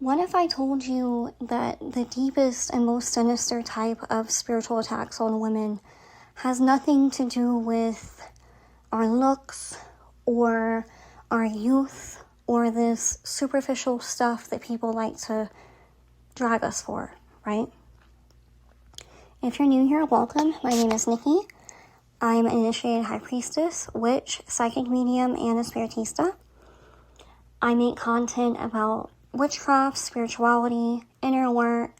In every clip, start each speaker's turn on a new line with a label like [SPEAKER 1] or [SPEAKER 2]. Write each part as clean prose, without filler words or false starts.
[SPEAKER 1] What if I told you that the deepest and most sinister type of spiritual attacks on women has nothing to do with our looks or our youth or this superficial stuff that people like to drag us for, right? If you're new here, welcome. My name is Nikki. I'm an initiated high priestess, witch, psychic medium, and a spiritista. I make content about witchcraft, spirituality, inner work,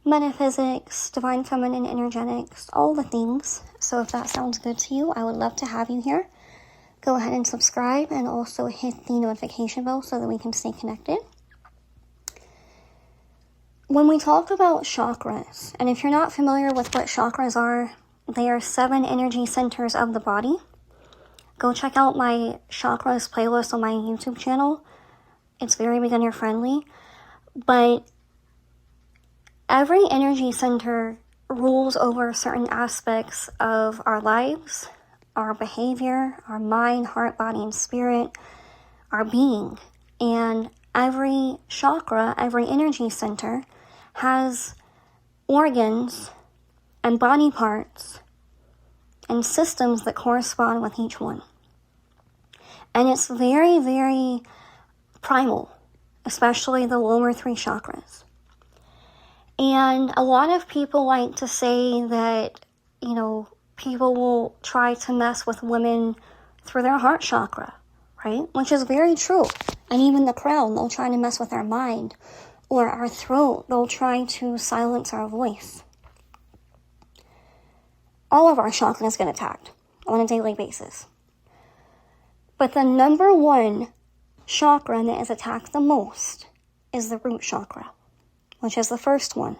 [SPEAKER 1] metaphysics, divine feminine energetics, all the things. So if that sounds good to you, I would love to have you here. Go ahead and subscribe and also hit the notification bell so that we can stay connected. When we talk about chakras, and if you're not familiar with what chakras are, they are 7 energy centers of the body. Go check out my chakras playlist on my YouTube channel. It's very beginner friendly, but every energy center rules over certain aspects of our lives, our behavior, our mind, heart, body, and spirit, our being. And every chakra, every energy center has organs and body parts and systems that correspond with each one. And it's very, very primal, especially the lower 3 chakras. And a lot of people like to say that, people will try to mess with women through their heart chakra, right? Which is very true. And even the crown, they'll try to mess with our mind. Or our throat, they'll try to silence our voice. All of our chakras get attacked on a daily basis. But the number 1 chakra that is attacked the most is the root chakra, which is the first one.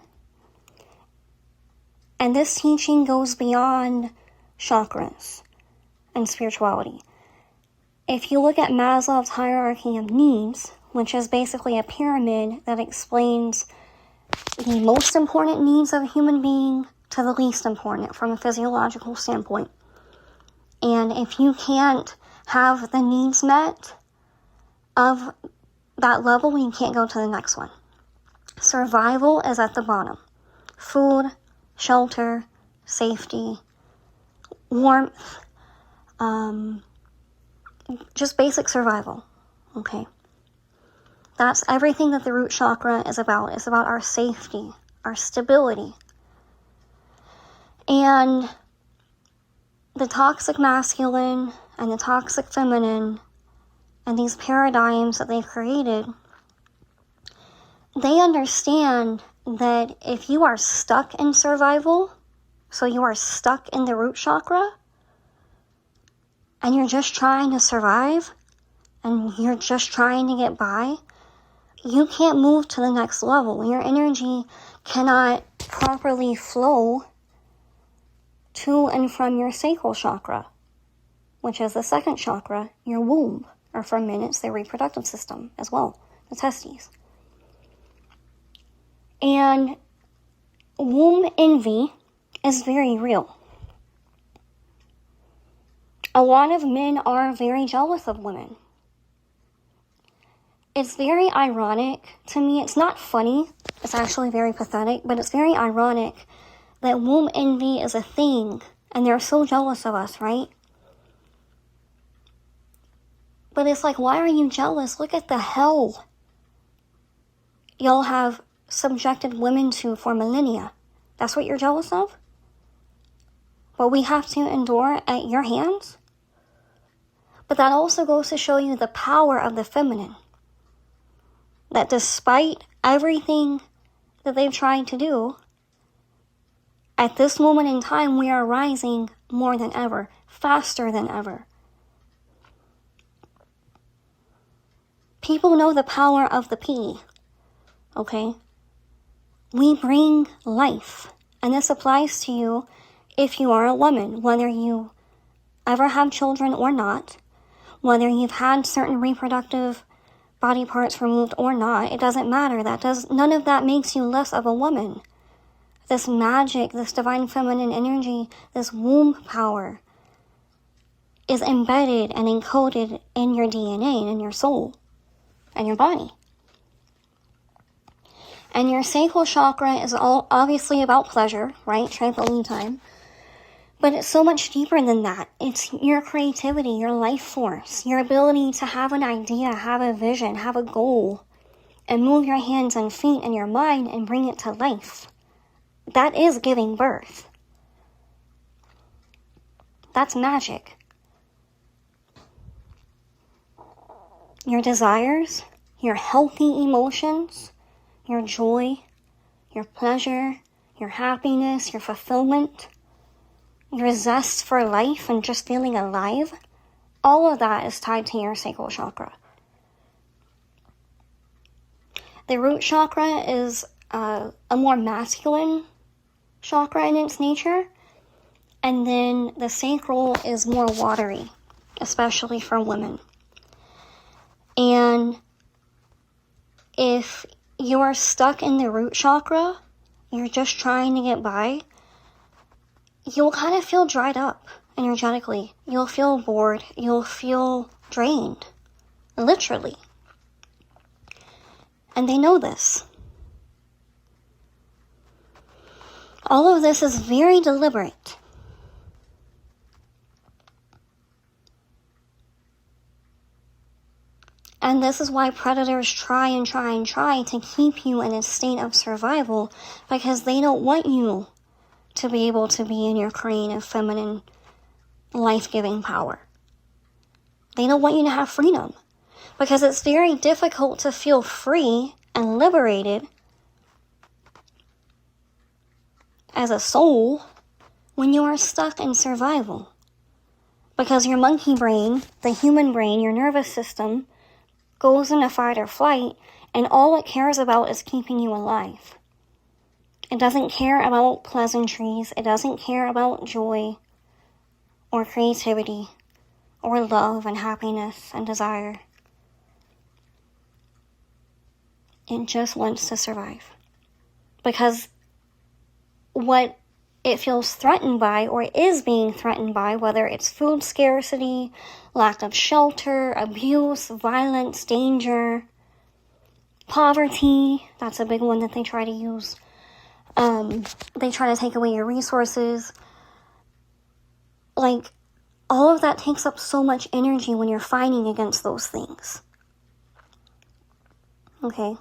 [SPEAKER 1] And this teaching goes beyond chakras and spirituality. If you look at Maslow's hierarchy of needs, which is basically a pyramid that explains the most important needs of a human being to the least important from a physiological standpoint. And if you can't have the needs met of that level, you can't go to the next one. Survival is at the bottom. Food, shelter, safety, warmth, just basic survival, okay? That's everything that the root chakra is about. It's about our safety, our stability. And the toxic masculine and the toxic feminine and these paradigms that they've created, they understand that if you are stuck in survival, so you are stuck in the root chakra, and you're just trying to survive, and you're just trying to get by, you can't move to the next level. Your energy cannot properly flow to and from your sacral chakra, which is the second chakra, your womb, or for men, it's the reproductive system as well, the testes. And womb envy is very real. A lot of men are very jealous of women. It's very ironic to me. It's not funny. It's actually very pathetic, but it's very ironic that womb envy is a thing, and they're so jealous of us, right? But it's like, why are you jealous? Look at the hell y'all have subjected women to for millennia. That's what you're jealous of? What we have to endure at your hands? But that also goes to show you the power of the feminine. That despite everything that they've tried to do, at this moment in time, we are rising more than ever, faster than ever. People know the power of the P, okay? We bring life, and this applies to you if you are a woman, whether you ever have children or not, whether you've had certain reproductive body parts removed or not, it doesn't matter. None of that makes you less of a woman. This magic, this divine feminine energy, this womb power is embedded and encoded in your DNA and in your soul and your body. And your sacral chakra is all obviously about pleasure, right? Trampoline time. But it's so much deeper than that. It's your creativity, your life force, your ability to have an idea, have a vision, have a goal, and move your hands and feet and your mind and bring it to life. That is giving birth. That's magic. Your desires, your healthy emotions, your joy, your pleasure, your happiness, your fulfillment, your zest for life and just feeling alive, all of that is tied to your sacral chakra. The root chakra is a more masculine chakra in its nature, and then the sacral is more watery, especially for women. And if you are stuck in the root chakra, you're just trying to get by, you'll kind of feel dried up energetically. You'll feel bored. You'll feel drained. Literally. And they know this. All of this is very deliberate. And this is why predators try to keep you in a state of survival, because they don't want you to be able to be in your creative, feminine, life-giving power. They don't want you to have freedom, because it's very difficult to feel free and liberated as a soul when you are stuck in survival. Because your monkey brain, the human brain, your nervous system, goes into fight or flight, and all it cares about is keeping you alive. It doesn't care about pleasantries. It doesn't care about joy or creativity or love and happiness and desire. It just wants to survive. Because what it feels threatened by or is being threatened by, whether it's food scarcity, lack of shelter, abuse, violence, danger, poverty, that's a big one that they try to use. They try to take away your resources. Like, all of that takes up so much energy when you're fighting against those things. Okay?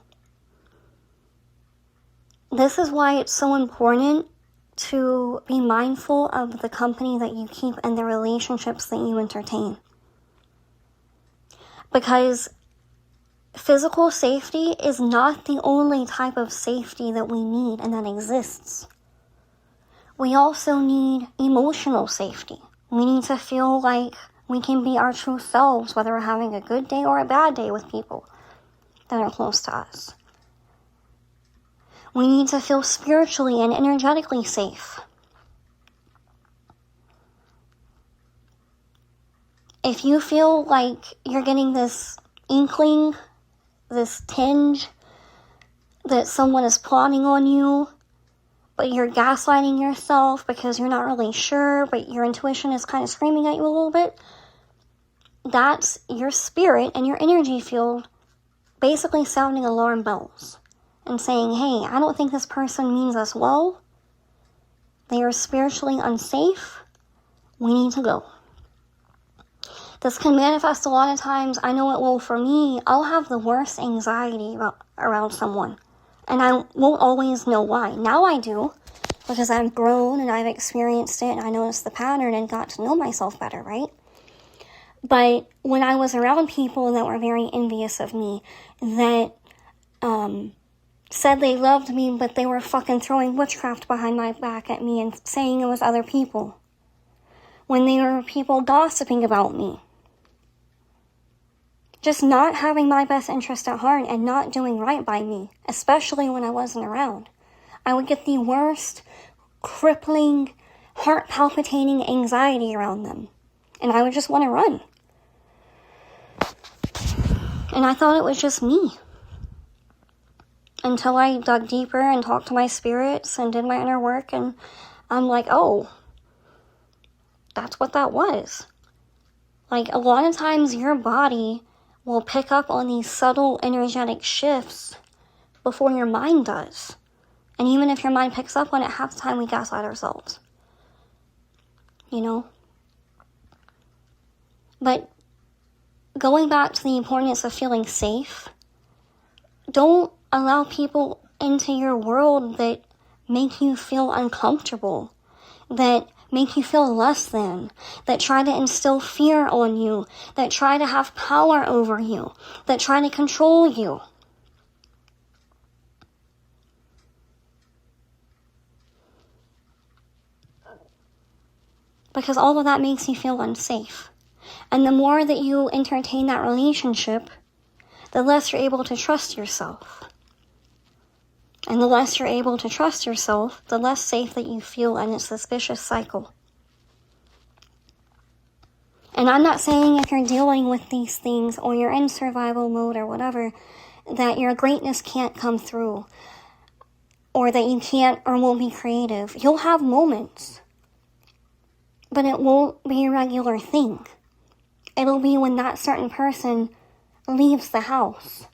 [SPEAKER 1] This is why it's so important to be mindful of the company that you keep and the relationships that you entertain. Because physical safety is not the only type of safety that we need and that exists. We also need emotional safety. We need to feel like we can be our true selves, whether we're having a good day or a bad day with people that are close to us. We need to feel spiritually and energetically safe. If you feel like you're getting this inkling, this tinge that someone is plotting on you, but you're gaslighting yourself because you're not really sure, but your intuition is kind of screaming at you a little bit, that's your spirit and your energy field basically sounding alarm bells and saying, hey, I don't think this person means us well. They are spiritually unsafe. We need to go. This can manifest a lot of times. I know it will for me. I'll have the worst anxiety around someone. And I won't always know why. Now I do, because I've grown and I've experienced it and I noticed the pattern and got to know myself better, right? But when I was around people that were very envious of me, that said they loved me, but they were fucking throwing witchcraft behind my back at me and saying it was other people. When there were people gossiping about me. Just not having my best interest at heart and not doing right by me, especially when I wasn't around. I would get the worst, crippling, heart-palpitating anxiety around them. And I would just want to run. And I thought it was just me. Until I dug deeper and talked to my spirits and did my inner work, and I'm like, oh, that's what that was. Like, a lot of times your body will pick up on these subtle energetic shifts before your mind does. And even if your mind picks up on it, half the time we gaslight ourselves. You know? But going back to the importance of feeling safe, don't allow people into your world that make you feel uncomfortable, that make you feel less than, that try to instill fear on you, that try to have power over you, that try to control you. Because all of that makes you feel unsafe. And the more that you entertain that relationship, the less you're able to trust yourself. And the less you're able to trust yourself, the less safe that you feel, and it's this vicious cycle. And I'm not saying if you're dealing with these things or you're in survival mode or whatever, that your greatness can't come through or that you can't or won't be creative. You'll have moments, but it won't be a regular thing. It'll be when that certain person leaves the house.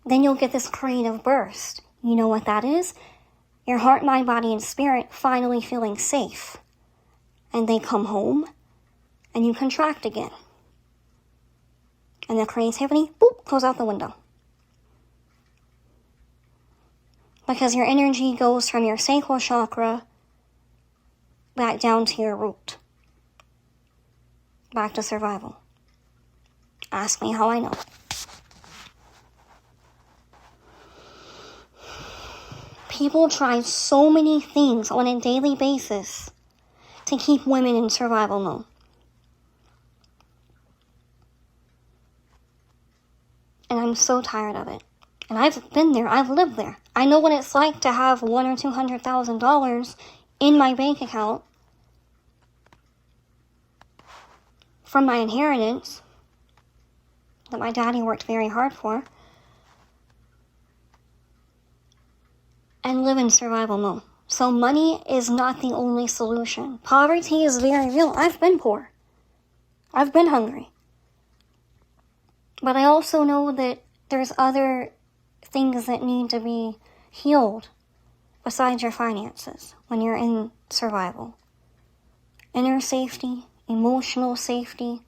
[SPEAKER 1] Then you'll get this creative burst. You know what that is? Your heart, mind, body, and spirit finally feeling safe. And they come home, and you contract again. And the creativity, boop, goes out the window. Because your energy goes from your sacral chakra back down to your root. Back to survival. Ask me how I know. People try so many things on a daily basis to keep women in survival mode. And I'm so tired of it. And I've been there. I've lived there. I know what it's like to have $100,000 or $200,000 in my bank account from my inheritance that my daddy worked very hard for, and live in survival mode. So money is not the only solution. Poverty is very real. I've been poor. I've been hungry. But I also know that there's other things that need to be healed besides your finances when you're in survival. Inner safety, emotional safety,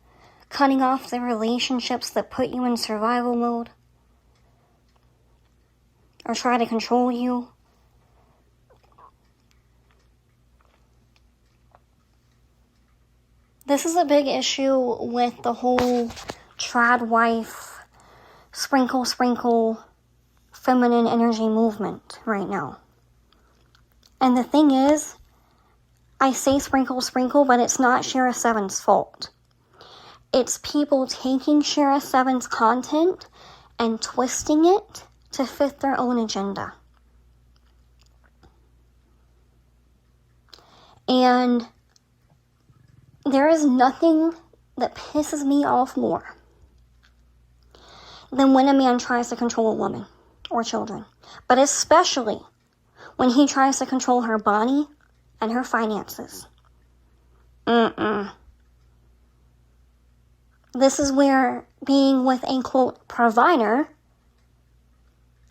[SPEAKER 1] cutting off the relationships that put you in survival mode or try to control you. This is a big issue with the whole trad wife, sprinkle, feminine energy movement right now. And the thing is, I say sprinkle, but it's not Shira 7's fault. It's people taking Shira 7's content and twisting it to fit their own agenda. And there is nothing that pisses me off more than when a man tries to control a woman or children. But especially when he tries to control her body and her finances. This is where being with a, quote, provider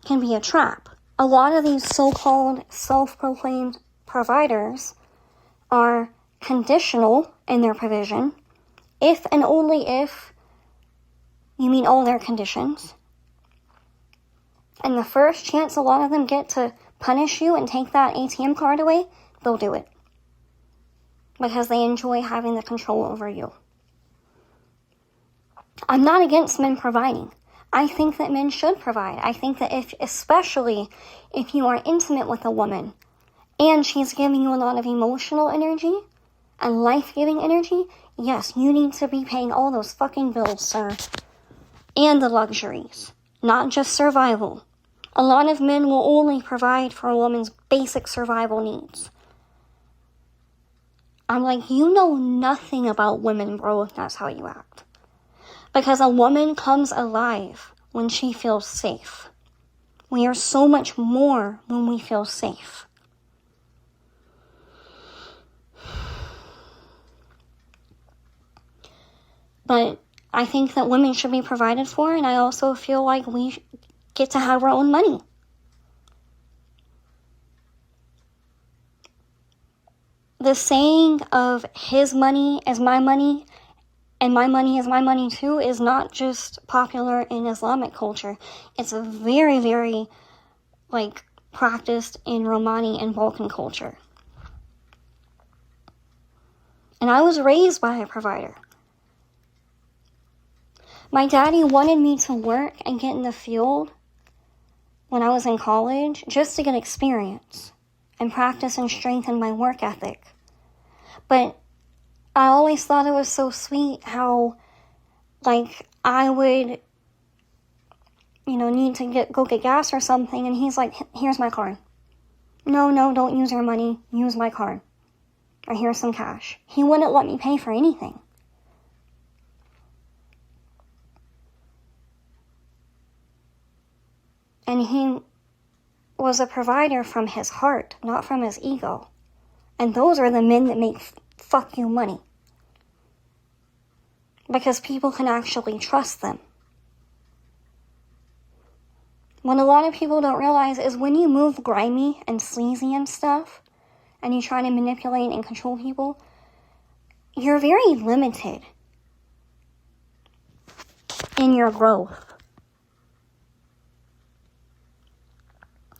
[SPEAKER 1] can be a trap. A lot of these so-called self-proclaimed providers are conditional in their provision, if and only if you meet all their conditions. And the first chance a lot of them get to punish you and take that ATM card away, they'll do it. Because they enjoy having the control over you. I'm not against men providing. I think that men should provide. I think that especially if you are intimate with a woman and she's giving you a lot of emotional energy and life-giving energy, yes, you need to be paying all those fucking bills, sir. And the luxuries. Not just survival. A lot of men will only provide for a woman's basic survival needs. I'm like, you know nothing about women, bro, if that's how you act. Because a woman comes alive when she feels safe. We are so much more when we feel safe. But I think that women should be provided for, and I also feel like we get to have our own money. the saying of his money is my money and my money is my money too is not just popular in Islamic culture. It's very, very, practiced in Romani and Balkan culture. And I was raised by a provider. My daddy wanted me to work and get in the field when I was in college just to get experience and practice and strengthen my work ethic. But I always thought it was so sweet how, I would, need to go get gas or something, and he's like, here's my card. No, don't use your money, use my card. Or here's some cash. He wouldn't let me pay for anything. And he was a provider from his heart, not from his ego. And those are the men that make fuck you money. Because people can actually trust them. What a lot of people don't realize is when you move grimy and sleazy and stuff, and you try to manipulate and control people, you're very limited in your growth.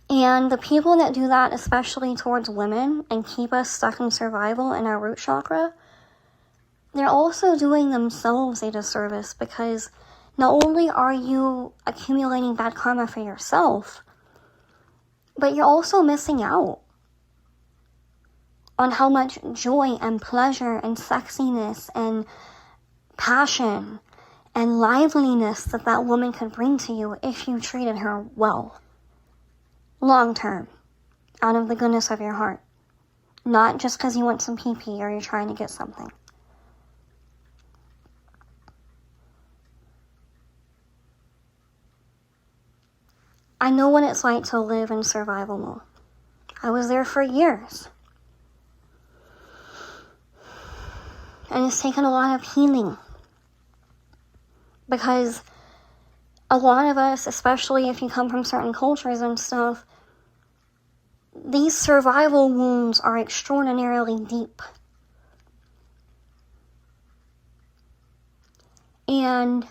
[SPEAKER 1] And the people that do that, especially towards women, and keep us stuck in survival in our root chakra, they're also doing themselves a disservice, because not only are you accumulating bad karma for yourself, but you're also missing out on how much joy and pleasure and sexiness and passion and liveliness that woman could bring to you if you treated her well. Long term, out of the goodness of your heart. Not just because you want some pee-pee or you're trying to get something. I know what it's like to live in survival mode. I was there for years. And it's taken a lot of healing. Because a lot of us, especially if you come from certain cultures and stuff, these survival wounds are extraordinarily deep. And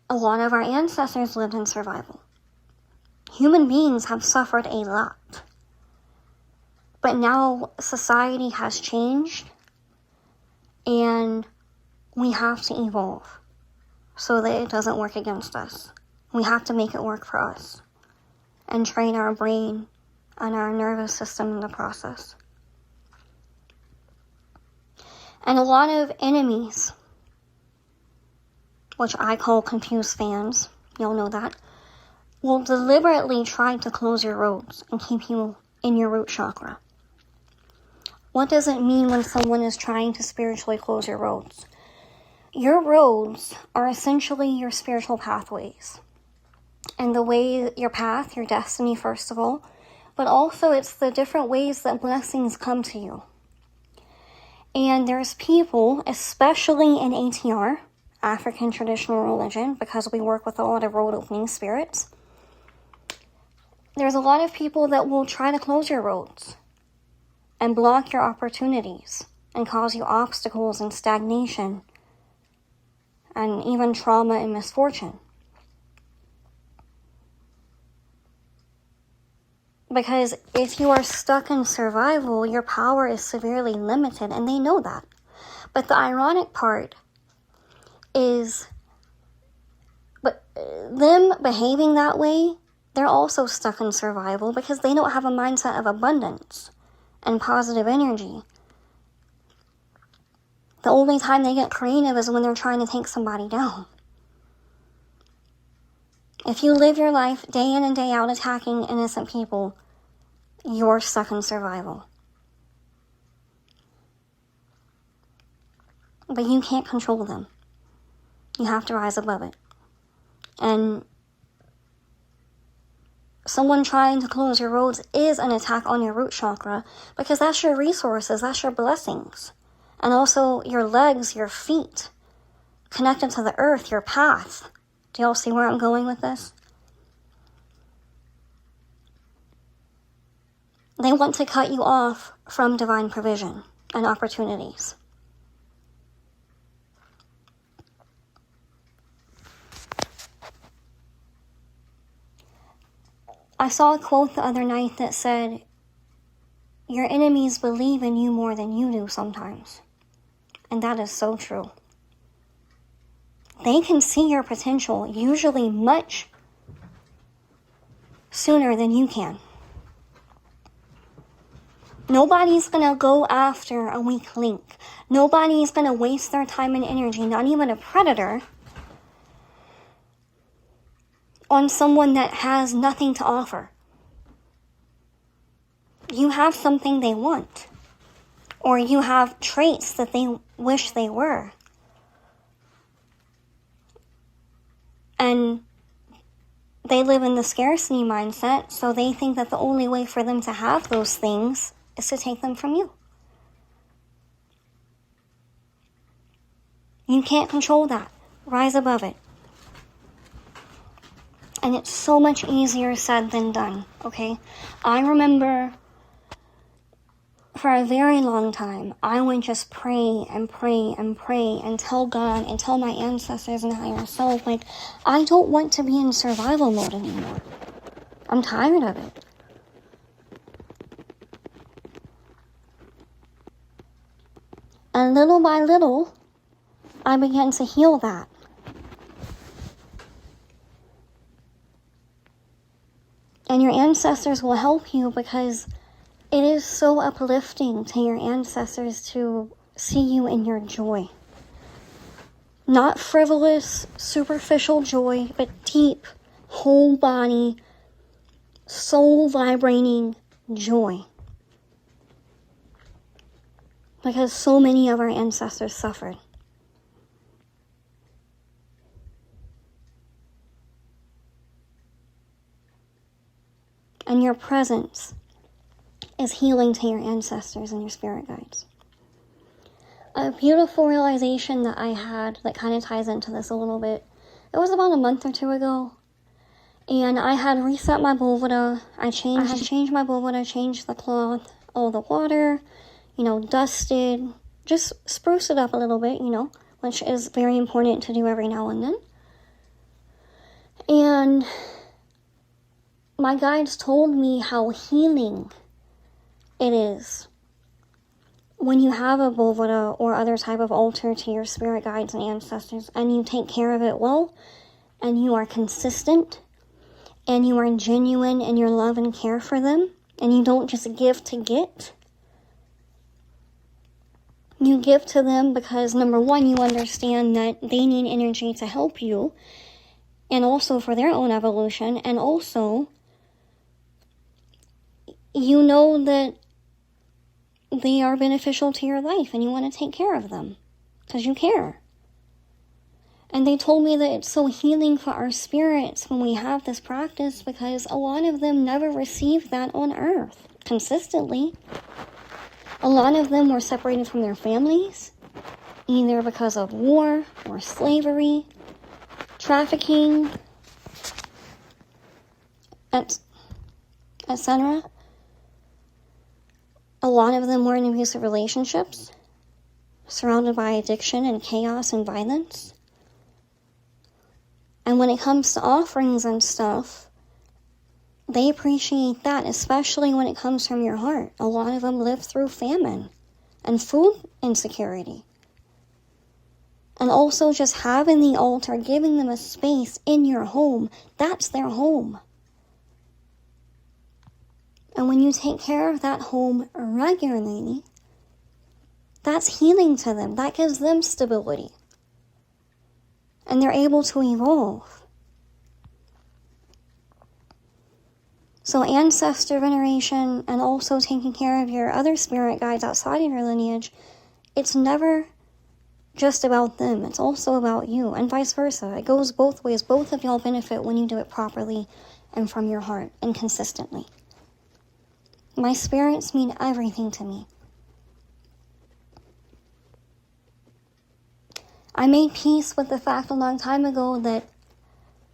[SPEAKER 1] a lot of our ancestors lived in survival. Human beings have suffered a lot. But now society has changed, and we have to evolve so that it doesn't work against us. We have to make it work for us and train our brain and our nervous system in the process. And a lot of enemies, which I call confused fans, y'all know that, will deliberately try to close your roads and keep you in your root chakra. What does it mean when someone is trying to spiritually close your roads? Your roads are essentially your spiritual pathways. And the way, your path, your destiny, first of all, but also it's the different ways that blessings come to you. And there's people, especially in ATR, African traditional religion, because we work with a lot of road opening spirits, there's a lot of people that will try to close your roads and block your opportunities and cause you obstacles and stagnation and even trauma and misfortune. Because if you are stuck in survival, your power is severely limited, and they know that. But the ironic part is, them behaving that way, they're also stuck in survival because they don't have a mindset of abundance and positive energy. The only time they get creative is when they're trying to take somebody down. If you live your life day in and day out attacking innocent people, you're stuck in survival. But you can't control them. You have to rise above it. And someone trying to close your roads is an attack on your root chakra, because that's your resources, that's your blessings. And also your legs, your feet, connected to the earth, your path. Do y'all see where I'm going with this? They want to cut you off from divine provision. and opportunities. I saw a quote the other night that said, your enemies believe in you more than you do sometimes. And that is so true. They can see your potential usually much sooner than you can. Nobody's going to go after a weak link. Nobody's going to waste their time and energy, not even a predator, on someone that has nothing to offer. You have something they want, or you have traits that they wish they were. And they live in the scarcity mindset, so they think that the only way for them to have those things is to take them from you. You can't control that. Rise above it. And it's so much easier said than done, okay? I remember for a very long time, I would just pray and pray and pray and tell God and tell my ancestors and higher self, like, I don't want to be in survival mode anymore. I'm tired of it. And little by little, I began to heal that. And your ancestors will help you, because it is so uplifting to your ancestors to see you in your joy. Not frivolous, superficial joy, but deep, whole body, soul vibrating joy. Because so many of our ancestors suffered. And your presence is healing to your ancestors and your spirit guides. A beautiful realization that I had that kind of ties into this a little bit. It was about a month or two ago. And I had reset my Boveda. I had changed my Boveda, changed the cloth, all the water, dusted. Just spruce it up a little bit, which is very important to do every now and then. And my guides told me how healing it is when you have a Boveda or other type of altar to your spirit guides and ancestors, and you take care of it well, and you are consistent, and you are genuine in your love and care for them, and you don't just give to get. You give to them because, number one, you understand that they need energy to help you, and also for their own evolution, and also you know that they are beneficial to your life and you want to take care of them because you care. And they told me that it's so healing for our spirits when we have this practice, because a lot of them never received that on earth consistently. A lot of them were separated from their families, either because of war or slavery, trafficking, etc. A lot of them were in abusive relationships, surrounded by addiction and chaos and violence. And when it comes to offerings and stuff, they appreciate that, especially when it comes from your heart. A lot of them live through famine and food insecurity. And also just having the altar, giving them a space in your home, that's their home. And when you take care of that home regularly, that's healing to them. That gives them stability. And they're able to evolve. So ancestor veneration and also taking care of your other spirit guides outside of your lineage, it's never just about them. It's also about you, and vice versa. It goes both ways. Both of y'all benefit when you do it properly and from your heart and consistently. My spirits mean everything to me. I made peace with the fact a long time ago that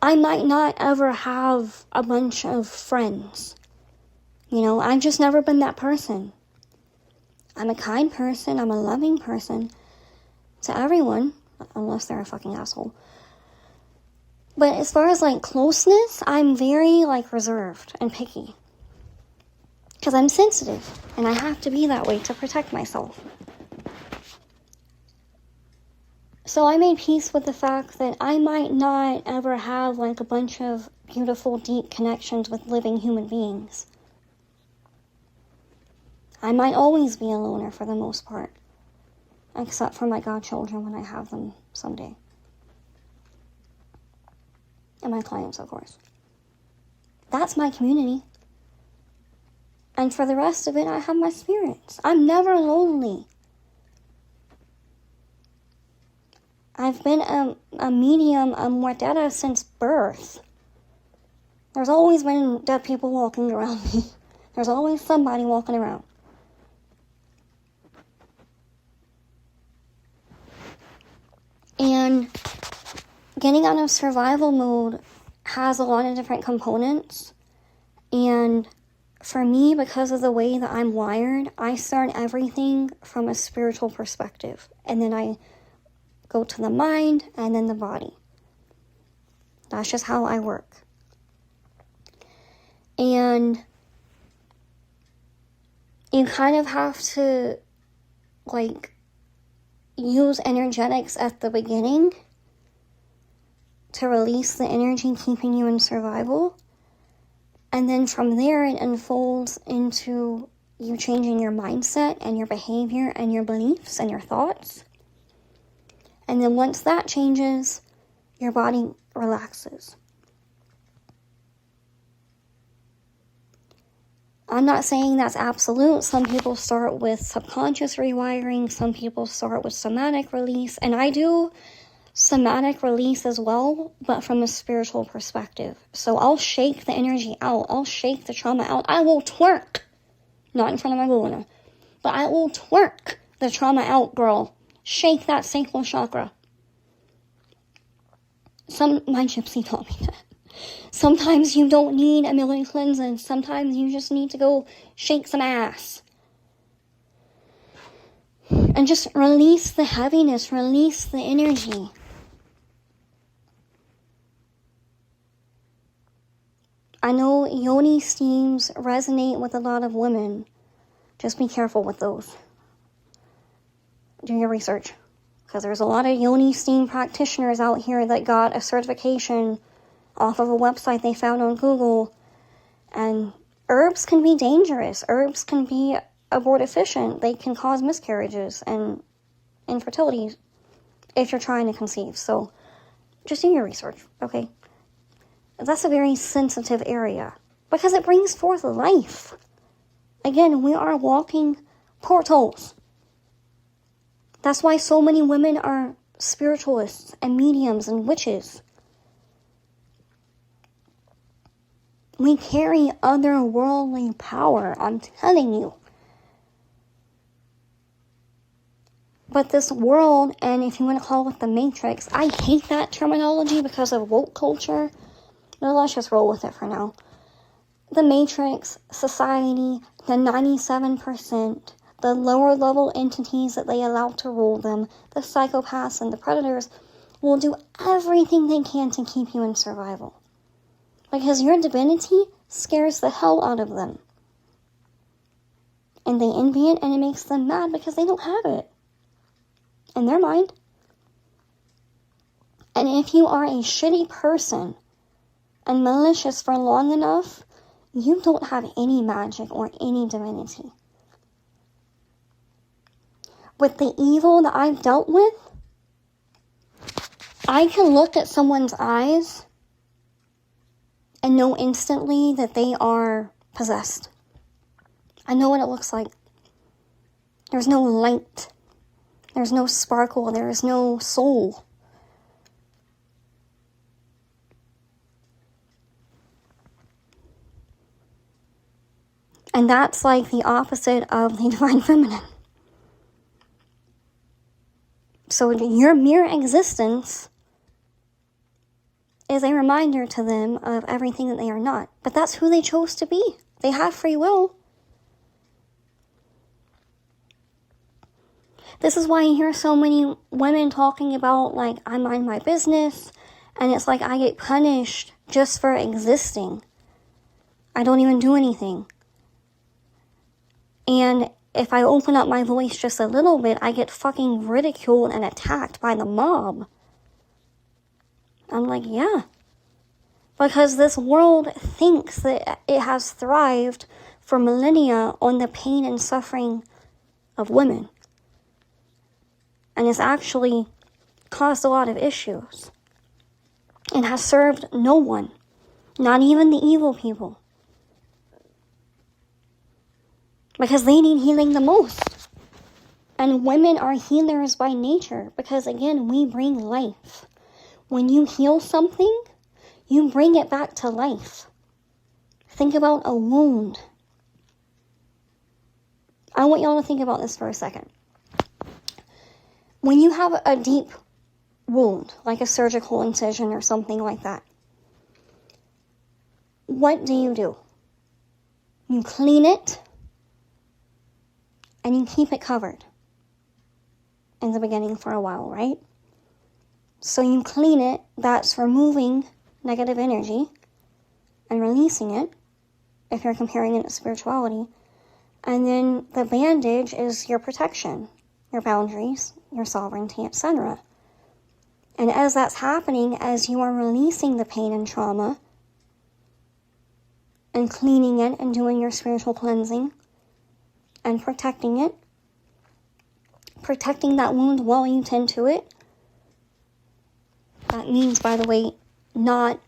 [SPEAKER 1] I might not ever have a bunch of friends. I've just never been that person. I'm a kind person. I'm a loving person to everyone, unless they're a fucking asshole. But as far as, like, closeness, I'm very, like, reserved and picky. Because I'm sensitive, and I have to be that way to protect myself. So I made peace with the fact that I might not ever have, like, a bunch of beautiful, deep connections with living human beings. I might always be a loner for the most part. Except for my godchildren when I have them someday. And my clients, of course. That's my community. And for the rest of it, I have my spirits. I'm never lonely. I've been a medium, a mortetta since birth. There's always been dead people walking around me. There's always somebody walking around. And getting out of survival mode has a lot of different components. And for me, because of the way that I'm wired, I start everything from a spiritual perspective. And then I go to the mind and then the body. That's just how I work. And you kind of have to, like, use energetics at the beginning to release the energy keeping you in survival. And then from there, it unfolds into you changing your mindset and your behavior and your beliefs and your thoughts. And then once that changes, your body relaxes. I'm not saying that's absolute. Some people start with subconscious rewiring. Some people start with somatic release. And I do somatic release as well, but from a spiritual perspective. So I'll shake the energy out. I'll shake the trauma out. I will twerk. Not in front of my Luna. But I will twerk the trauma out, girl. Shake that sacral chakra. My gypsy taught me that. Sometimes you don't need a million cleanses. Sometimes you just need to go shake some ass. And just release the heaviness, release the energy. I know yoni steams resonate with a lot of women. Just be careful with those. Do your research. Because there's a lot of yoni steam practitioners out here that got a certification off of a website they found on Google. And herbs can be dangerous. Herbs can be abortifacient. They can cause miscarriages and infertility if you're trying to conceive. So just do your research, okay? That's a very sensitive area because it brings forth life. Again, we are walking portals. That's why so many women are spiritualists and mediums and witches. We carry otherworldly power, I'm telling you. But this world, and if you want to call it the Matrix, I hate that terminology because of woke culture. But let's just roll with it for now. The Matrix, society, the 97%, the lower level entities that they allow to rule them, the psychopaths and the predators, will do everything they can to keep you in survival. Because your divinity scares the hell out of them. And they envy it, and it makes them mad because they don't have it in their mind. And if you are a shitty person and malicious for long enough, you don't have any magic or any divinity. With the evil that I've dealt with, I can look at someone's eyes and know instantly that they are possessed. I know what it looks like. There's no light. There's no sparkle. There is no soul. And that's like the opposite of the divine feminine. So your mere existence is a reminder to them of everything that they are not. But that's who they chose to be. They have free will. This is why you hear so many women talking about, like, I mind my business, and it's like I get punished just for existing. I don't even do anything. And if I open up my voice just a little bit, I get fucking ridiculed and attacked by the mob. I'm like, yeah. Because this world thinks that it has thrived for millennia on the pain and suffering of women. And it's actually caused a lot of issues. It has served no one, not even the evil people. Because they need healing the most. And women are healers by nature because, again, we bring life. When you heal something, you bring it back to life. Think about a wound. I want y'all to think about this for a second. When you have a deep wound, like a surgical incision or something like that, what do? You clean it and you keep it covered in the beginning for a while, right? So you clean it, that's removing negative energy and releasing it, if you're comparing it to spirituality. And then the bandage is your protection, your boundaries, your sovereignty, etc. And as that's happening, as you are releasing the pain and trauma and cleaning it and doing your spiritual cleansing and protecting it, protecting that wound while you tend to it. That means, by the way, not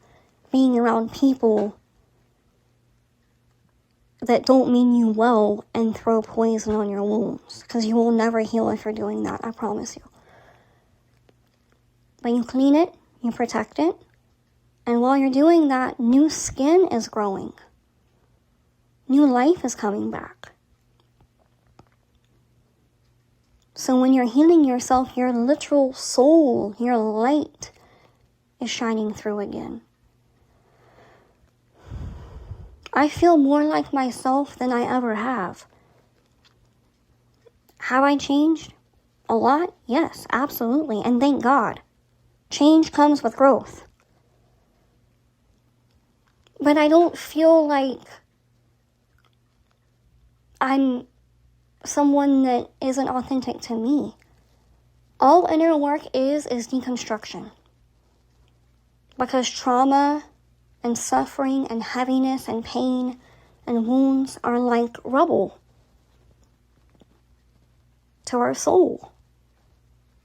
[SPEAKER 1] being around people that don't mean you well and throw poison on your wounds, because you will never heal if you're doing that, I promise you. But you clean it, you protect it, and while you're doing that, new skin is growing. New life is coming back. So when you're healing yourself, your literal soul, your light, is shining through again. I feel more like myself than I ever have. Have I changed? A lot? Yes, absolutely. And thank God. Change comes with growth. But I don't feel like I'm someone that isn't authentic to me. All inner work is deconstruction. Because trauma and suffering and heaviness and pain and wounds are like rubble to our soul.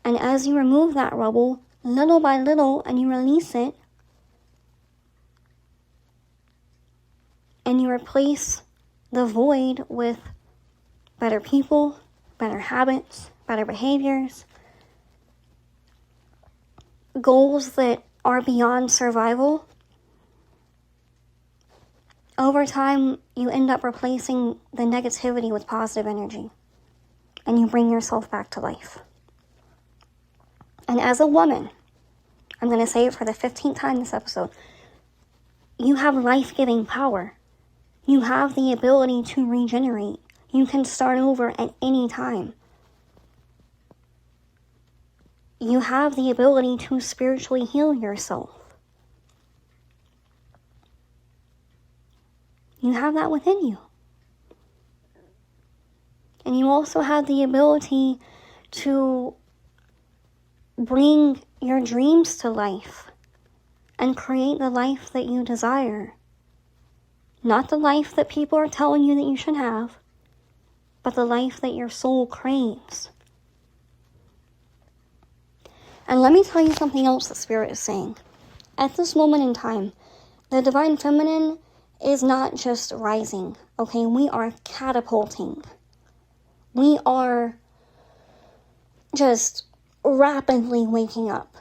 [SPEAKER 1] And as you remove that rubble, little by little, and you release it, and you replace the void with better people, better habits, better behaviors, goals that are beyond survival, over time, you end up replacing the negativity with positive energy, and you bring yourself back to life. And as a woman, I'm going to say it for the 15th time this episode, you have life-giving power. You have the ability to regenerate. You can start over at any time. You have the ability to spiritually heal yourself. You have that within you. And you also have the ability to bring your dreams to life and create the life that you desire. Not the life that people are telling you that you should have, but the life that your soul craves. And let me tell you something else that Spirit is saying. At this moment in time, the Divine Feminine is not just rising, okay? We are catapulting. We are just rapidly waking up.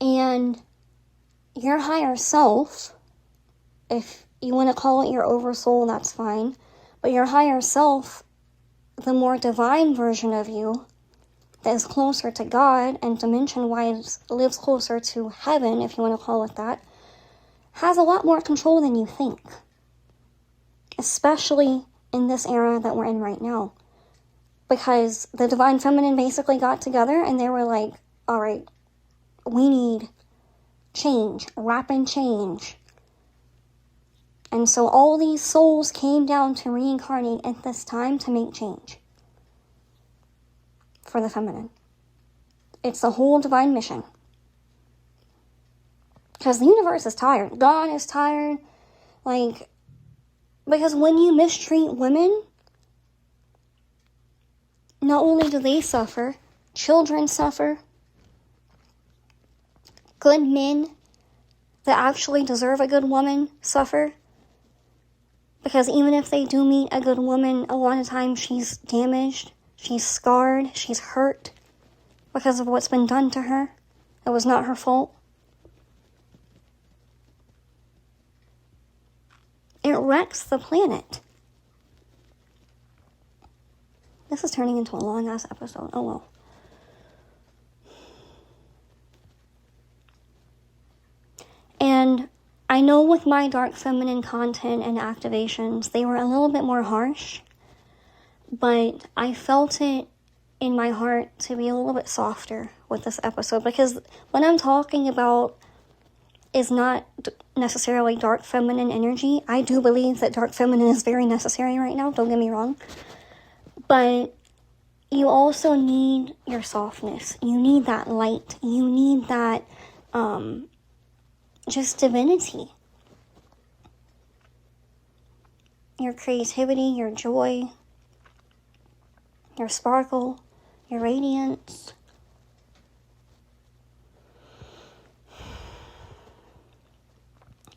[SPEAKER 1] And your higher self, if you want to call it your oversoul, that's fine. But your higher self, the more divine version of you, that is closer to God and dimension-wise lives closer to heaven, if you want to call it that, has a lot more control than you think. Especially in this era that we're in right now. Because the divine feminine basically got together and they were like, all right, we need change, rapid change. And so all these souls came down to reincarnate at this time to make change for the feminine. It's the whole divine mission. Because the universe is tired. God is tired. Like, because when you mistreat women, not only do they suffer, children suffer. Good men that actually deserve a good woman suffer. Because even if they do meet a good woman, a lot of times she's damaged, she's scarred, she's hurt because of what's been done to her. It was not her fault. It wrecks the planet. This is turning into a long-ass episode. Oh well. And I know with my dark feminine content and activations, they were a little bit more harsh. But I felt it in my heart to be a little bit softer with this episode. Because what I'm talking about is not necessarily dark feminine energy. I do believe that dark feminine is very necessary right now, don't get me wrong. But you also need your softness. You need that light. You need that just divinity. Your creativity, your joy, your sparkle, your radiance.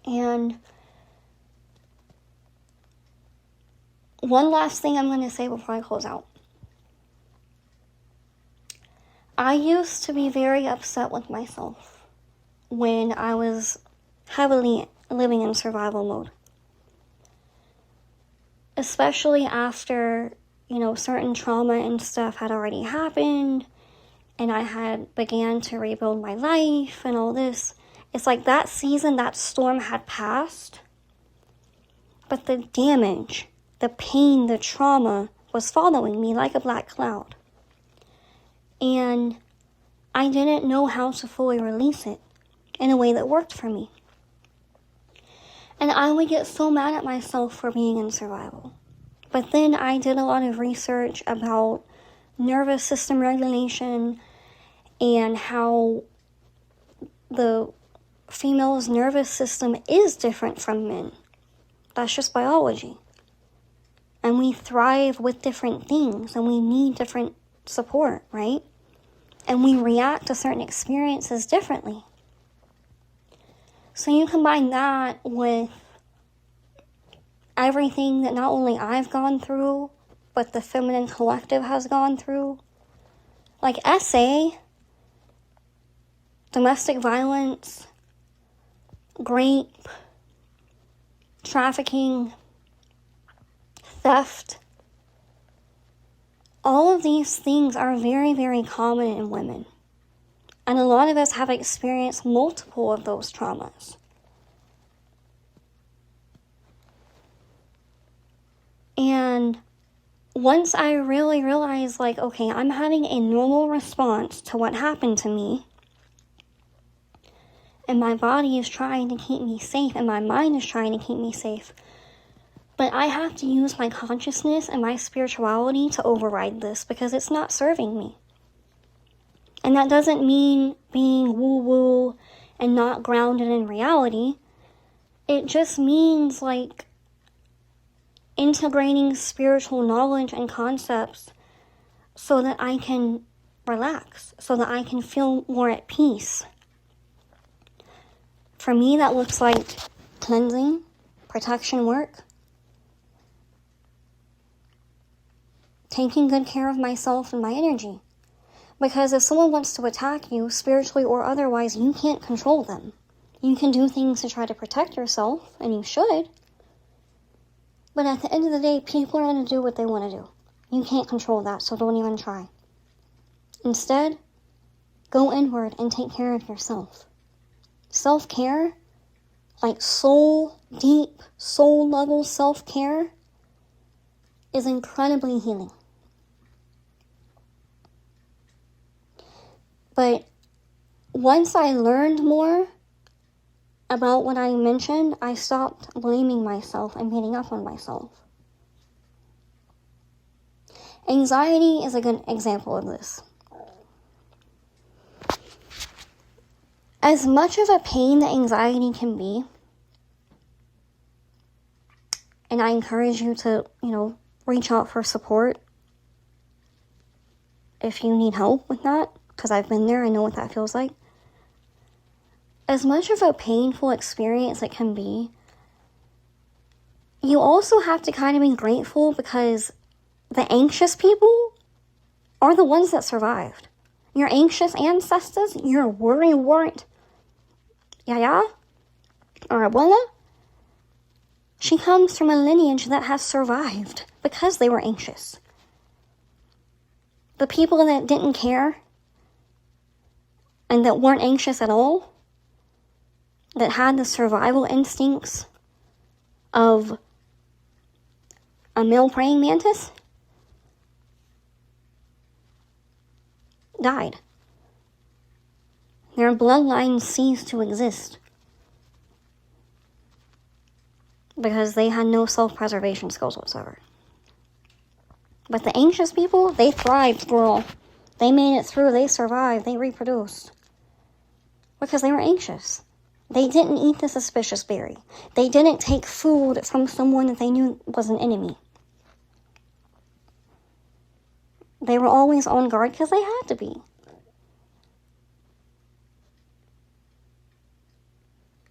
[SPEAKER 1] And one last thing I'm going to say before I close out. I used to be very upset with myself when I was heavily living in survival mode. Especially after, certain trauma and stuff had already happened and I had began to rebuild my life and all this. It's like that season, that storm had passed, but the damage, the pain, the trauma was following me like a black cloud. And I didn't know how to fully release it in a way that worked for me. And I would get so mad at myself for being in survival. But then I did a lot of research about nervous system regulation and how the female's nervous system is different from men. That's just biology. And we thrive with different things and we need different support, right? And we react to certain experiences differently. So you combine that with everything that not only I've gone through, but the feminine collective has gone through. Like SA, domestic violence, rape, trafficking, theft. All of these things are very, very common in women. And a lot of us have experienced multiple of those traumas. And once I really realized, okay, I'm having a normal response to what happened to me, and my body is trying to keep me safe, and my mind is trying to keep me safe, but I have to use my consciousness and my spirituality to override this because it's not serving me. And that doesn't mean being woo-woo and not grounded in reality. It just means integrating spiritual knowledge and concepts so that I can relax, so that I can feel more at peace. For me, that looks like cleansing, protection work, taking good care of myself and my energy. Because if someone wants to attack you, spiritually or otherwise, you can't control them. You can do things to try to protect yourself, and you should. But at the end of the day, people are going to do what they want to do. You can't control that, so don't even try. Instead, go inward and take care of yourself. Self-care, like deep, soul-level self-care, is incredibly healing. But once I learned more about what I mentioned, I stopped blaming myself and beating up on myself. Anxiety is a good example of this. As much of a pain that anxiety can be, and I encourage you to, reach out for support if you need help with that, because I've been there, I know what that feels like. As much of a painful experience it can be, you also have to kind of be grateful because the anxious people are the ones that survived. Your anxious ancestors, your worry-wart yaya or abuela, she comes from a lineage that has survived because they were anxious. The people that didn't care and that weren't anxious at all, that had the survival instincts of a male praying mantis, died. Their bloodline ceased to exist because they had no self-preservation skills whatsoever. But the anxious people, they thrived, girl. They made it through, they survived, they reproduced. Because they were anxious. They didn't eat the suspicious berry. They didn't take food from someone that they knew was an enemy. They were always on guard because they had to be.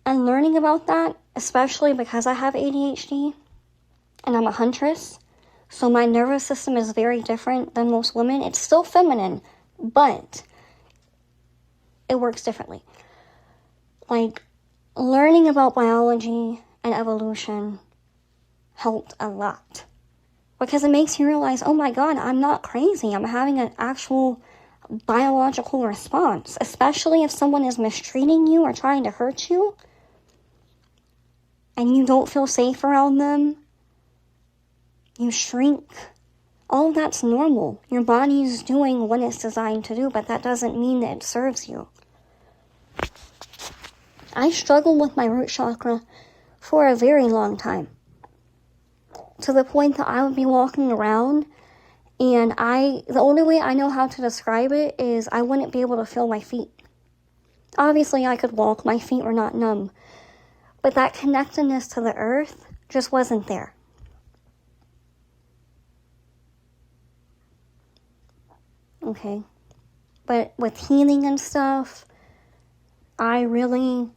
[SPEAKER 1] And learning about that, especially because I have ADHD and I'm a huntress, so my nervous system is very different than most women. It's still feminine, but it works differently. Like, learning about biology and evolution helped a lot. Because it makes you realize, oh my God, I'm not crazy. I'm having an actual biological response. Especially if someone is mistreating you or trying to hurt you. And you don't feel safe around them. You shrink. All of that's normal. Your body is doing what it's designed to do, but that doesn't mean that it serves you. I struggled with my root chakra for a very long time. To the point that I would be walking around and the only way I know how to describe it is I wouldn't be able to feel my feet. Obviously I could walk, my feet were not numb. But that connectedness to the earth just wasn't there. Okay. But with healing and stuff, I really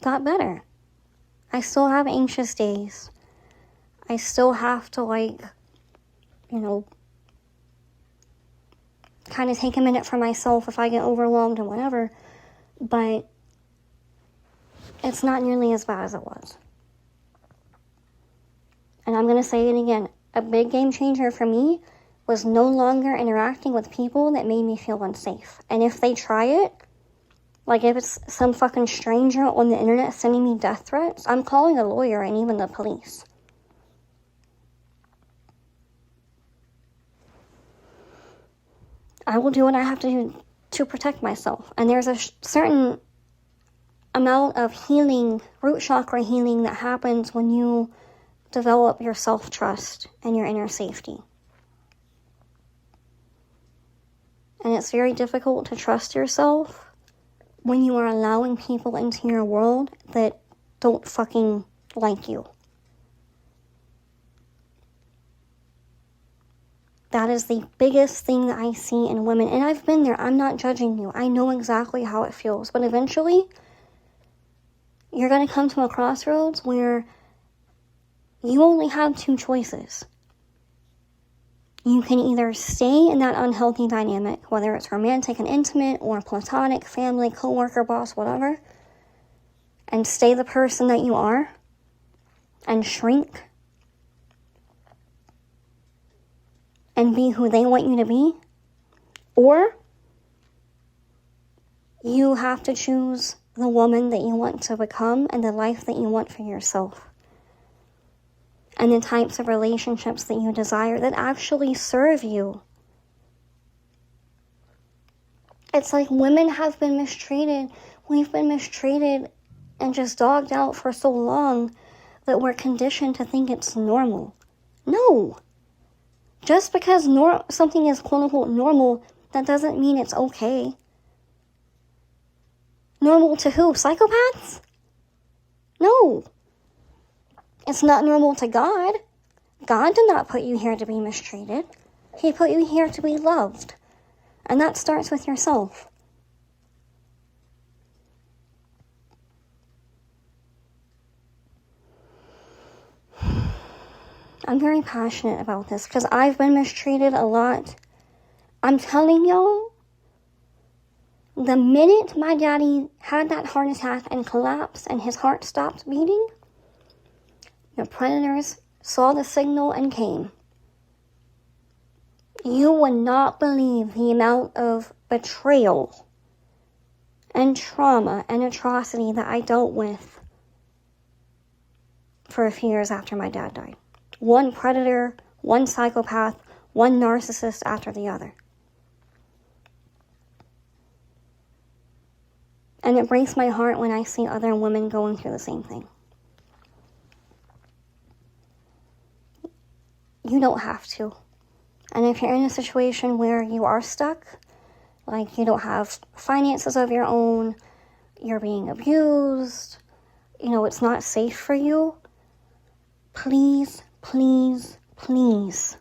[SPEAKER 1] got better. I still have anxious days. I still have to kind of take a minute for myself if I get overwhelmed and whatever. But it's not nearly as bad as it was. And I'm going to say it again. A big game changer for me was no longer interacting with people that made me feel unsafe. And if they try it, like if it's some fucking stranger on the internet sending me death threats, I'm calling a lawyer and even the police. I will do what I have to do to protect myself. And there's a certain amount of healing, root chakra healing, that happens when you develop your self-trust and your inner safety. And it's very difficult to trust yourself when you are allowing people into your world that don't fucking like you. That is the biggest thing that I see in women. And I've been there. I'm not judging you. I know exactly how it feels. But eventually, you're going to come to a crossroads where you only have two choices. You can either stay in that unhealthy dynamic, whether it's romantic and intimate or platonic, family, coworker, boss, whatever, and stay the person that you are and shrink and be who they want you to be, or you have to choose the woman that you want to become and the life that you want for yourself. and the types of relationships that you desire that actually serve you. It's like women have been mistreated. We've been mistreated and just dogged out for so long that we're conditioned to think it's normal. No. Just because something is quote-unquote normal, that doesn't mean it's okay. Normal to who? Psychopaths? No. It's not normal to God. God did not put you here to be mistreated. He put you here to be loved. And that starts with yourself. I'm very passionate about this because I've been mistreated a lot. I'm telling y'all, the minute my daddy had that heart attack and collapsed and his heart stopped beating, the predators saw the signal and came. You would not believe the amount of betrayal and trauma and atrocity that I dealt with for a few years after my dad died. One predator, one psychopath, one narcissist after the other. And it breaks my heart when I see other women going through the same thing. You don't have to. And if you're in a situation where you are stuck, like you don't have finances of your own, you're being abused, it's not safe for you, please, please, please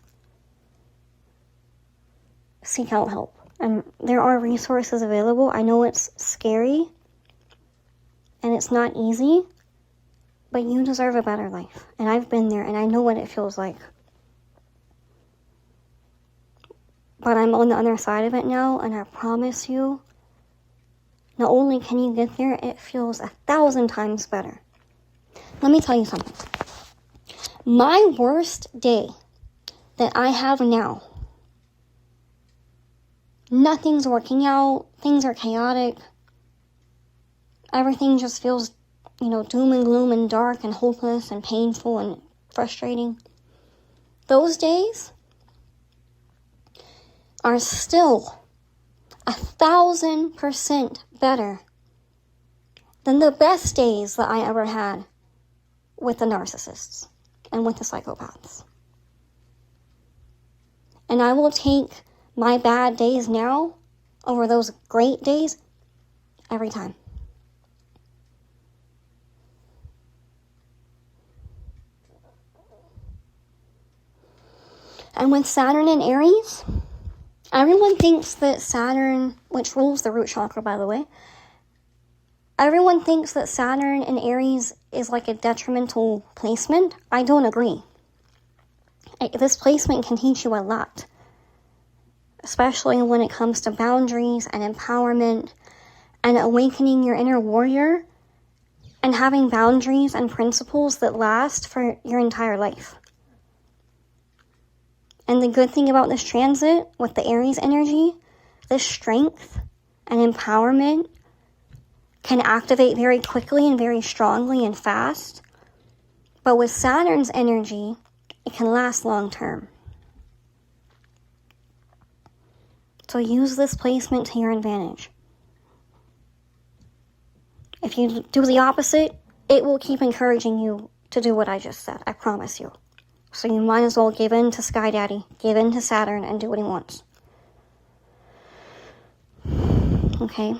[SPEAKER 1] seek out help. And there are resources available. I know it's scary and it's not easy, but you deserve a better life. And I've been there and I know what it feels like. But I'm on the other side of it now, and I promise you, not only can you get there, it feels 1,000 times better. Let me tell you something. My worst day that I have now, nothing's working out, things are chaotic, everything just feels, doom and gloom and dark and hopeless and painful and frustrating. Those days are still 1,000% better than the best days that I ever had with the narcissists and with the psychopaths. And I will take my bad days now over those great days every time. And with Saturn and Aries, everyone thinks that Saturn, which rules the root chakra, by the way, everyone thinks that Saturn in Aries is like a detrimental placement. I don't agree. This placement can teach you a lot, especially when it comes to boundaries and empowerment and awakening your inner warrior and having boundaries and principles that last for your entire life. And the good thing about this transit with the Aries energy, this strength and empowerment can activate very quickly and very strongly and fast. But with Saturn's energy, it can last long term. So use this placement to your advantage. If you do the opposite, it will keep encouraging you to do what I just said. I promise you. So you might as well give in to Sky Daddy, give in to Saturn, and do what he wants. Okay?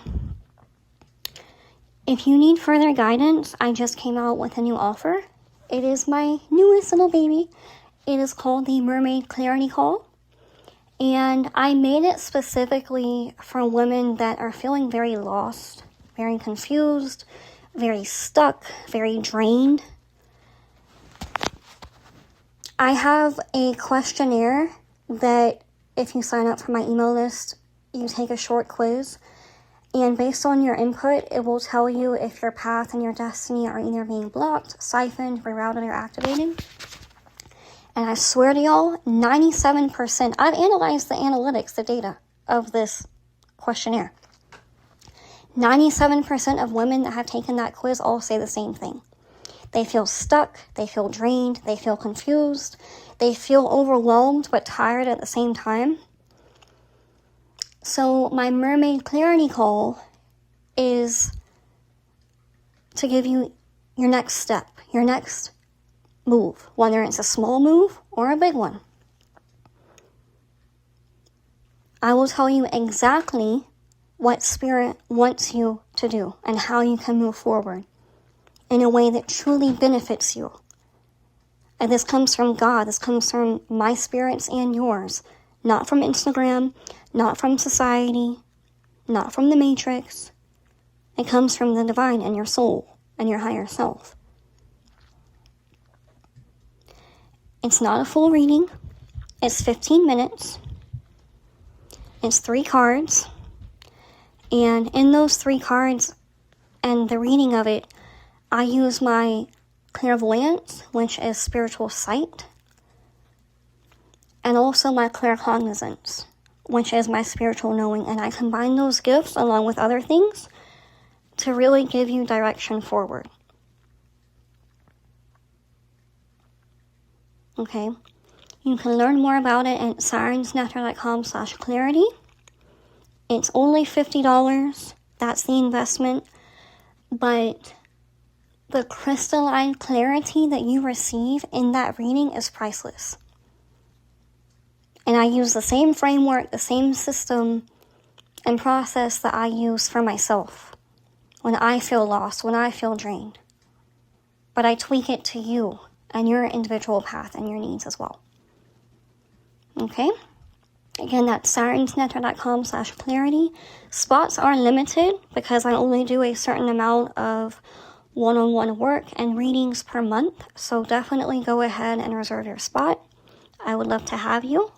[SPEAKER 1] If you need further guidance, I just came out with a new offer. It is my newest little baby. It is called the Mermaid Clarity Call. And I made it specifically for women that are feeling very lost, very confused, very stuck, very drained. I have a questionnaire that if you sign up for my email list, you take a short quiz. And based on your input, it will tell you if your path and your destiny are either being blocked, siphoned, rerouted, or activated. And I swear to y'all, 97%, I've analyzed the analytics, the data of this questionnaire. 97% of women that have taken that quiz all say the same thing. They feel stuck, they feel drained, they feel confused, they feel overwhelmed but tired at the same time. So my mermaid clarity call is to give you your next step, your next move, whether it's a small move or a big one. I will tell you exactly what Spirit wants you to do and how you can move forward in a way that truly benefits you. And this comes from God. This comes from my spirits and yours. Not from Instagram, not from society, not from the Matrix. It comes from the divine and your soul and your higher self. It's not a full reading. It's 15 minutes. It's 3 cards. And in those 3 cards and the reading of it, I use my clairvoyance, which is spiritual sight, and also my claircognizance, which is my spiritual knowing. And I combine those gifts along with other things to really give you direction forward. Okay? You can learn more about it at sirensnectar.com/clarity. It's only $50. That's the investment. But the crystalline clarity that you receive in that reading is priceless. And I use the same framework, the same system and process that I use for myself when I feel lost, when I feel drained. But I tweak it to you and your individual path and your needs as well. Okay? Again, that's sirensnectar.com/clarity. Spots are limited because I only do a certain amount of one-on-one work and readings per month. So definitely go ahead and reserve your spot. I would love to have you.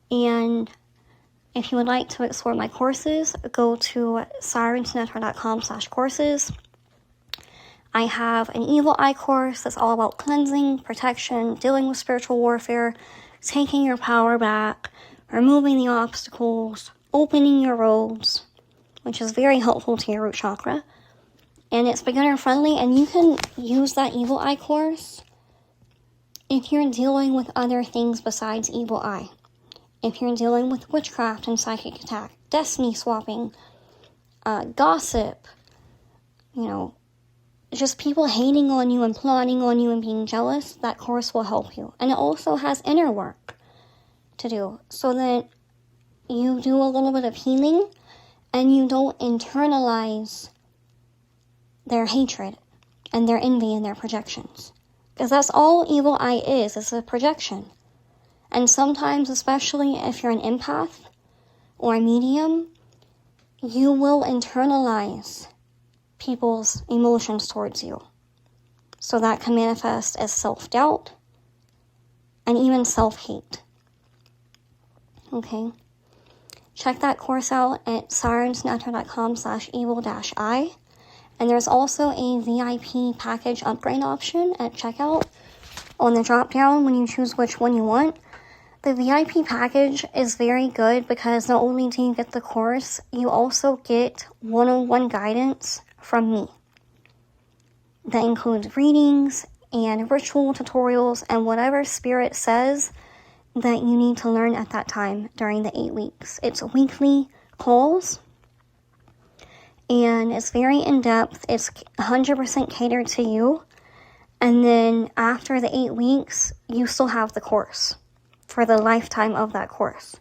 [SPEAKER 1] And if you would like to explore my courses, go to sirensnectar.com/courses. I have an evil eye course that's all about cleansing, protection, dealing with spiritual warfare, taking your power back, removing the obstacles, opening your roads, which is very helpful to your root chakra. And it's beginner friendly, and you can use that evil eye course if you're dealing with other things besides evil eye. If you're dealing with witchcraft and psychic attack, destiny swapping, gossip, just people hating on you and plotting on you and being jealous, that course will help you. And it also has inner work to do so that you do a little bit of healing and you don't internalize their hatred and their envy and their projections. Because that's all evil eye is a projection. And sometimes, especially if you're an empath or a medium, you will internalize people's emotions towards you. So that can manifest as self-doubt and even self-hate. Okay? Check that course out at sirensnectar.com/evil-I. And there's also a VIP package upgrade option at checkout on the drop down when you choose which one you want. The VIP package is very good because not only do you get the course, you also get one-on-one guidance from me. That includes readings and ritual tutorials and whatever Spirit says that you need to learn at that time during the 8 weeks. It's weekly calls, and it's very in-depth. It's 100% catered to you. And then after the 8 weeks, you still have the course for the lifetime of that course.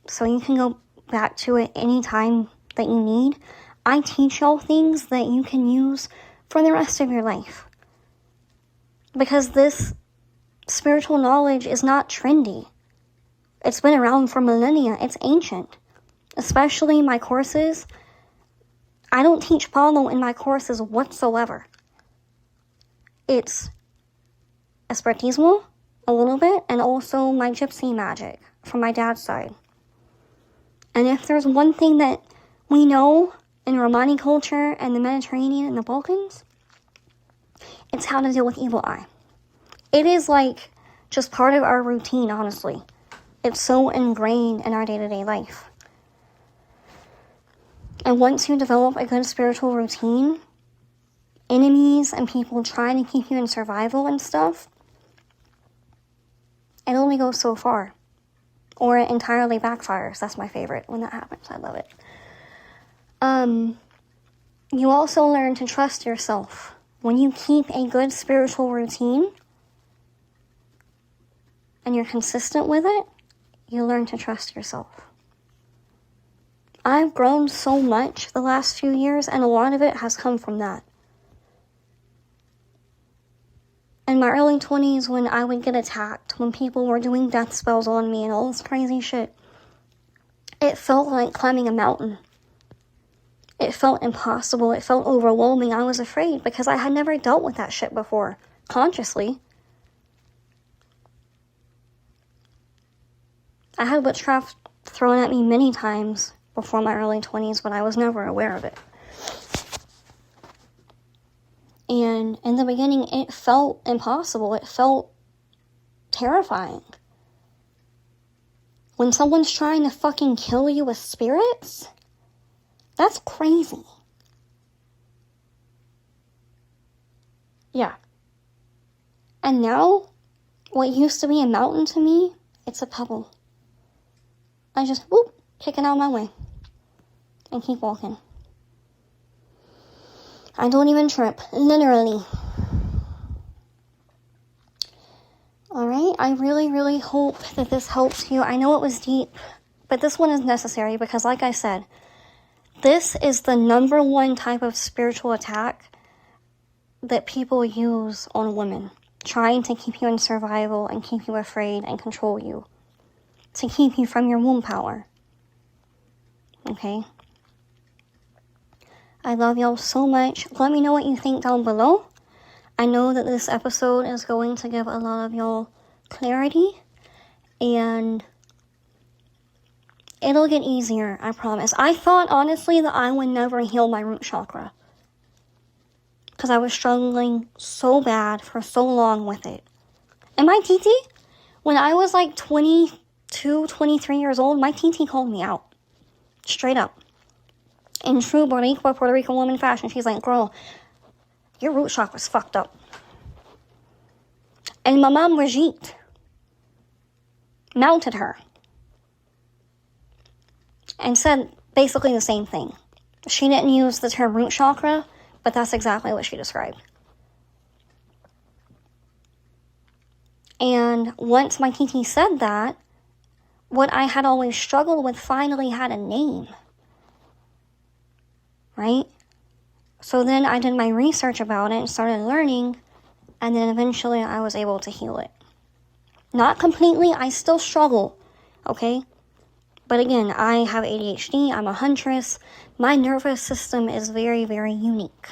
[SPEAKER 1] So you can go back to it anytime that you need. I teach y'all things that you can use for the rest of your life. Because this spiritual knowledge is not trendy. It's been around for millennia. It's ancient. Especially my courses. I don't teach Palo in my courses whatsoever. It's Espiritismo, a little bit, and also my gypsy magic from my dad's side. And if there's one thing that we know in Romani culture and the Mediterranean and the Balkans, it's how to deal with evil eye. It is like just part of our routine, honestly. It's so ingrained in our day-to-day life. And once you develop a good spiritual routine, enemies and people trying to keep you in survival and stuff, it only goes so far. Or it entirely backfires. That's my favorite when that happens. I love it. You also learn to trust yourself. When you keep a good spiritual routine and you're consistent with it, you learn to trust yourself. I've grown so much the last few years, and a lot of it has come from that. In my early 20s, when I would get attacked, when people were doing death spells on me and all this crazy shit, it felt like climbing a mountain. It felt impossible. It felt overwhelming. I was afraid because I had never dealt with that shit before, consciously. I had witchcraft thrown at me many times before my early 20s, but I was never aware of it. And in the beginning, it felt impossible. It felt terrifying. When someone's trying to fucking kill you with spirits, that's crazy. Yeah. And now, what used to be a mountain to me, it's a pebble. I just, whoop, kick it out of my way. And keep walking. I don't even trip. Literally. Alright, I really, really hope that this helps you. I know it was deep, but this one is necessary because, like I said, this is the number one type of spiritual attack that people use on women, trying to keep you in survival and keep you afraid and control you, to keep you from your womb power. Okay? I love y'all so much. Let me know what you think down below. I know that this episode is going to give a lot of y'all clarity, and it'll get easier, I promise. I thought, honestly, that I would never heal my root chakra because I was struggling so bad for so long with it. And my TT, when I was like 22, 23 years old, my TT called me out. Straight up. In true Puerto Rican woman fashion, she's like, girl, your root chakra's fucked up. And my mom, Brigitte, mounted her and said basically the same thing. She didn't use the term root chakra, but that's exactly what she described. And once my TT said that, what I had always struggled with finally had a name. Right? So then I did my research about it and started learning, and then eventually I was able to heal it. Not completely, I still struggle, okay? But again, I have ADHD, I'm a huntress, my nervous system is very, very unique,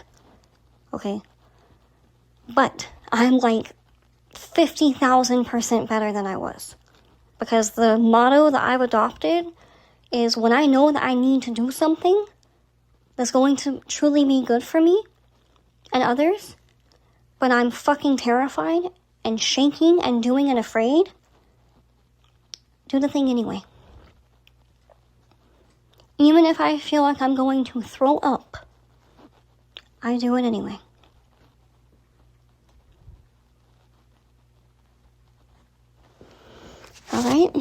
[SPEAKER 1] okay? But I'm like 50,000% better than I was. Because the motto that I've adopted is when I know that I need to do something that's going to truly be good for me and others, but I'm fucking terrified and shaking and doing it afraid, do the thing anyway. Even if I feel like I'm going to throw up, I do it anyway. Alright,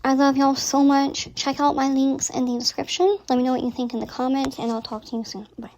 [SPEAKER 1] I love y'all so much. Check out my links in the description. Let me know what you think in the comments, and I'll talk to you soon. Bye.